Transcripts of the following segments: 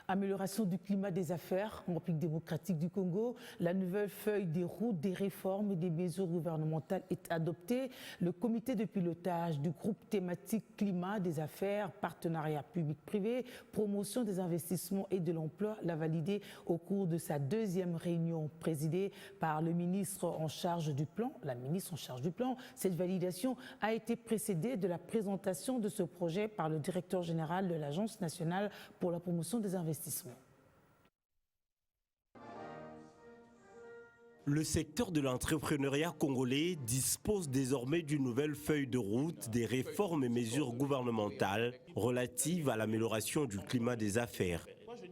Amélioration du climat des affaires en République démocratique du Congo. La nouvelle feuille des routes, des réformes et des mesures gouvernementales est adoptée. Le comité de pilotage du groupe thématique climat des affaires, partenariat public-privé, promotion des investissements et de l'emploi l'a validé au cours de sa deuxième réunion présidée par le ministre en charge du plan, la ministre en charge du plan. Cette validation a été précédée de la présentation de ce projet par le directeur général de l'Agence nationale pour la promotion des investissements. Le secteur de l'entrepreneuriat congolais dispose désormais d'une nouvelle feuille de route des réformes et mesures gouvernementales relatives à l'amélioration du climat des affaires.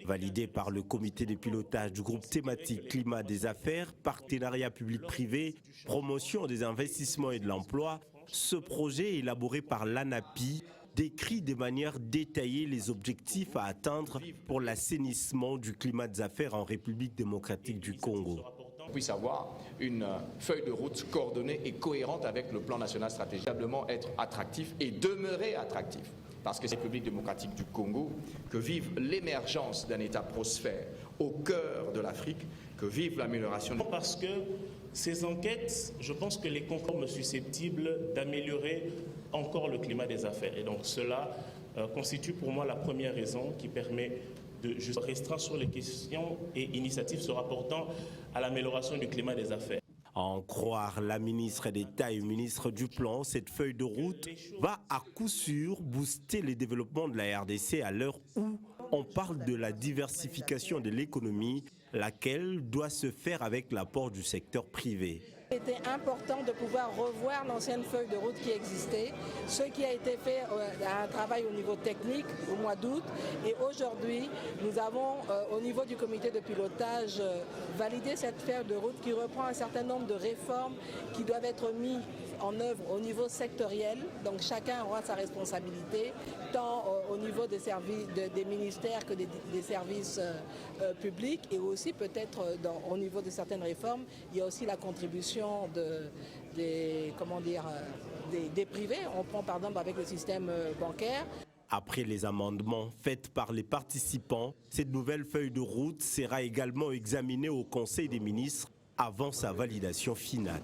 Validé par le comité de pilotage du groupe thématique climat des affaires, partenariat public-privé, promotion des investissements et de l'emploi, ce projet élaboré par l'ANAPI décrit de manière détaillée les objectifs à atteindre pour l'assainissement du climat des affaires en République démocratique du Congo. On puisse avoir une feuille de route coordonnée et cohérente avec le plan national stratégique, être attractif et demeurer attractif. Parce que c'est la République démocratique du Congo que vive l'émergence d'un État prospère au cœur de l'Afrique, que vive l'amélioration. Parce que ces enquêtes, je pense que les concordent susceptibles d'améliorer encore le climat des affaires. Et donc cela constitue pour moi la première raison qui permet de juste restreindre sur les questions et initiatives se rapportant à l'amélioration du climat des affaires. À en croire la ministre d'État et ministre du Plan, cette feuille de route va à coup sûr booster le développement de la RDC à l'heure où on parle de la diversification de l'économie, laquelle doit se faire avec l'apport du secteur privé. Il était important de pouvoir revoir l'ancienne feuille de route qui existait, ce qui a été fait un travail au niveau technique au mois d'août, et aujourd'hui nous avons au niveau du comité de pilotage validé cette feuille de route qui reprend un certain nombre de réformes qui doivent être mises en œuvre au niveau sectoriel, donc chacun aura sa responsabilité, tant au niveau des services, des ministères que des services publics, et aussi peut-être au niveau de certaines réformes, il y a aussi la contribution des privés. On prend par exemple avec le système bancaire. Après les amendements faits par les participants, cette nouvelle feuille de route sera également examinée au Conseil des ministres avant sa validation finale.